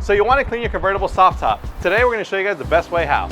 So you want to clean your convertible soft top. Today we're going to show you guys the best way how.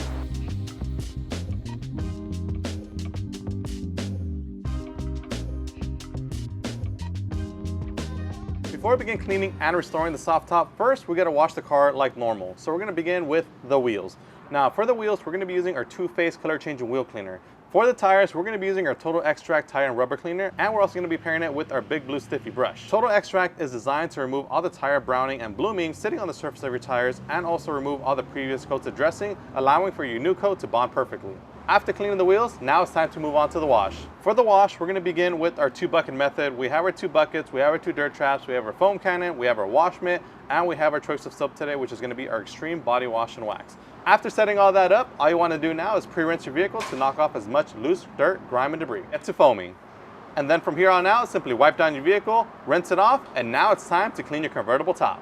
Before we begin cleaning and restoring the soft top, first we got to wash the car like normal. So we're going to begin with the wheels. Now for the wheels, we're going to be using our two-phase color changing wheel cleaner. For the tires, we're going to be using our Total Extract tire and rubber cleaner, and we're also going to be pairing it with our big blue stiffy brush. Total Extract is designed to remove all the tire browning and blooming sitting on the surface of your tires, and also remove all the previous coats of dressing, allowing for your new coat to bond perfectly. After cleaning the wheels, now it's time to move on to the wash. For the wash, we're going to begin with our 2-bucket method. We have our 2 buckets, we have our 2 dirt traps, we have our foam cannon, we have our wash mitt, and we have our choice of soap today, which is going to be our Extreme Body Wash and Wax. After setting all that up, all you want to do now is pre-rinse your vehicle to knock off as much loose dirt, grime, and debris. Get to foaming. And then from here on out, simply wipe down your vehicle, rinse it off, and now it's time to clean your convertible top.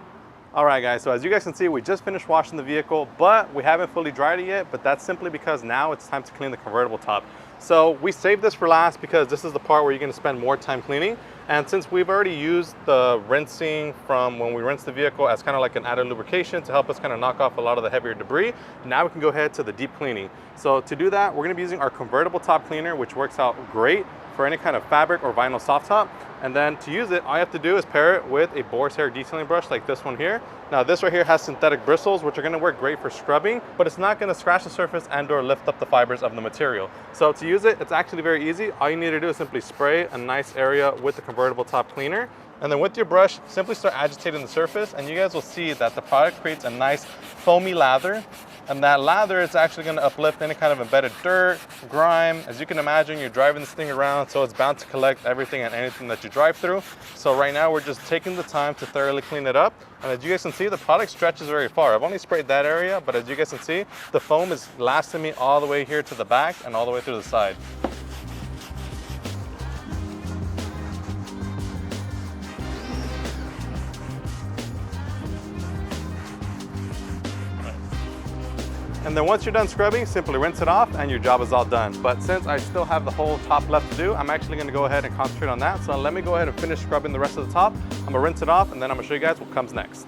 Alright guys, so as you guys can see, we just finished washing the vehicle, but we haven't fully dried it yet, but that's simply because now it's time to clean the convertible top. So we saved this for last because this is the part where you're going to spend more time cleaning. And since we've already used the rinsing from when we rinse the vehicle as kind of like an added lubrication to help us kind of knock off a lot of the heavier debris, now we can go ahead to the deep cleaning. So to do that, we're going to be using our convertible top cleaner, which works out great for any kind of fabric or vinyl soft top. And then to use it, all you have to do is pair it with a boar's hair detailing brush like this one here. Now this right here has synthetic bristles, which are going to work great for scrubbing, but it's not going to scratch the surface and or lift up the fibers of the material. So to use it, it's actually very easy. All you need to do is simply spray a nice area with the convertible top cleaner. And then with your brush, simply start agitating the surface, and you guys will see that the product creates a nice foamy lather. And that lather is actually going to uplift any kind of embedded dirt, grime. As you can imagine, you're driving this thing around, so it's bound to collect everything and anything that you drive through. So right now we're just taking the time to thoroughly clean it up. And as you guys can see, the product stretches very far. I've only sprayed that area, but as you guys can see, the foam is lasting me all the way here to the back and all the way through the side. And then once you're done scrubbing, simply rinse it off and your job is all done. But since I still have the whole top left to do, I'm actually going to go ahead and concentrate on that. So let me go ahead and finish scrubbing the rest of the top. I'm going to rinse it off, and then I'm going to show you guys what comes next.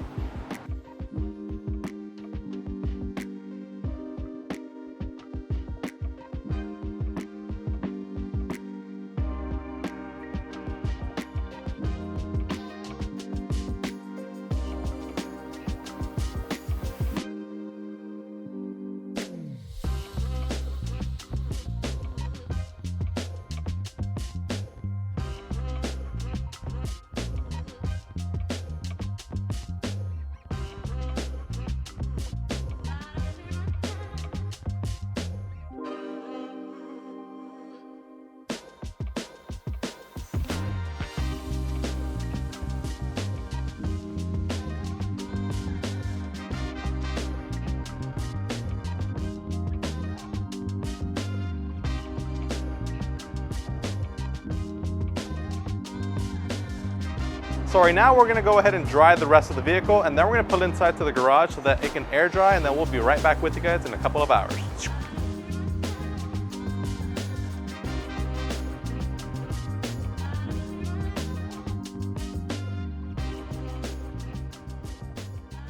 So right now we're going to go ahead and dry the rest of the vehicle, and then we're going to pull it inside to the garage so that it can air dry, and then we'll be right back with you guys in a couple of hours.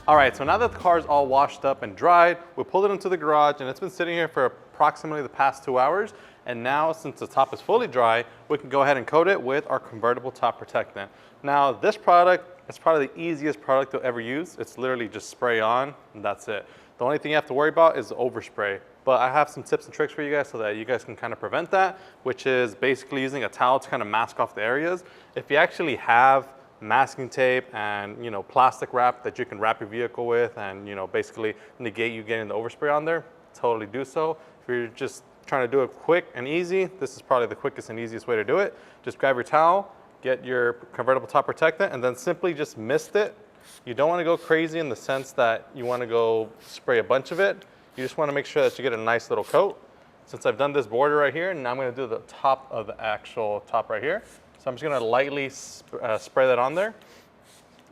Alright, so now that the car is all washed up and dried, we pulled it into the garage, and it's been sitting here for approximately the past 2 hours. And now, since the top is fully dry, we can go ahead and coat it with our convertible top protectant. Now, this product is probably the easiest product you'll ever use. It's literally just spray on, and that's it. The only thing you have to worry about is the overspray. But I have some tips and tricks for you guys so that you guys can kind of prevent that, which is basically using a towel to kind of mask off the areas. If you actually have masking tape and plastic wrap that you can wrap your vehicle with and basically negate you getting the overspray on there, totally do so. If you're just trying to do it quick and easy, this is probably the quickest and easiest way to do it. Just grab your towel, get your convertible top protectant, and then simply just mist it. You don't want to go crazy in the sense that you want to go spray a bunch of it. You just want to make sure that you get a nice little coat. Since I've done this border right here, now I'm going to do the top of the actual top right here. So I'm just going to lightly spray that on there.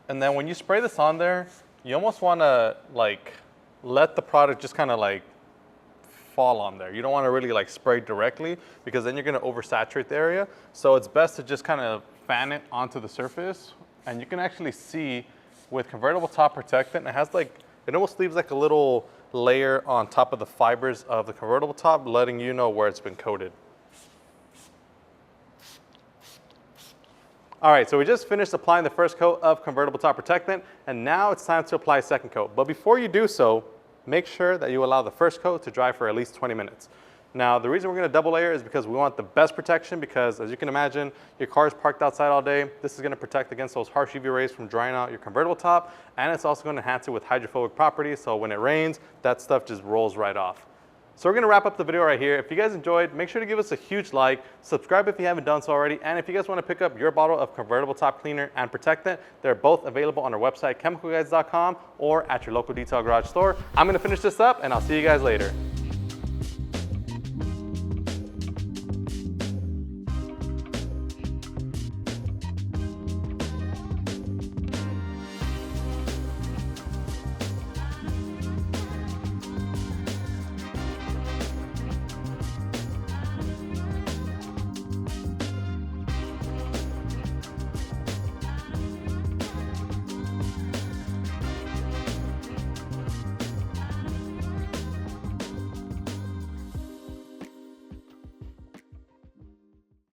And then when you spray this on there, you almost want to let the product just kind of fall on there. You don't want to really spray directly because then you're going to oversaturate the area. So it's best to just kind of fan it onto the surface. And you can actually see with convertible top protectant, it has it almost leaves like a little layer on top of the fibers of the convertible top, letting you know where it's been coated. All right, so we just finished applying the first coat of convertible top protectant, and now it's time to apply a second coat. But before you do so, make sure that you allow the first coat to dry for at least 20 minutes. Now, the reason we're going to double layer is because we want the best protection, because as you can imagine, your car is parked outside all day. This is going to protect against those harsh UV rays from drying out your convertible top, and it's also going to enhance it with hydrophobic properties, so when it rains, that stuff just rolls right off. So we're going to wrap up the video right here. If you guys enjoyed, make sure to give us a huge like, subscribe if you haven't done so already, and if you guys want to pick up your bottle of convertible top cleaner and protectant, they're both available on our website, chemicalguides.com, or at your local detail garage store. I'm going to finish this up, and I'll see you guys later.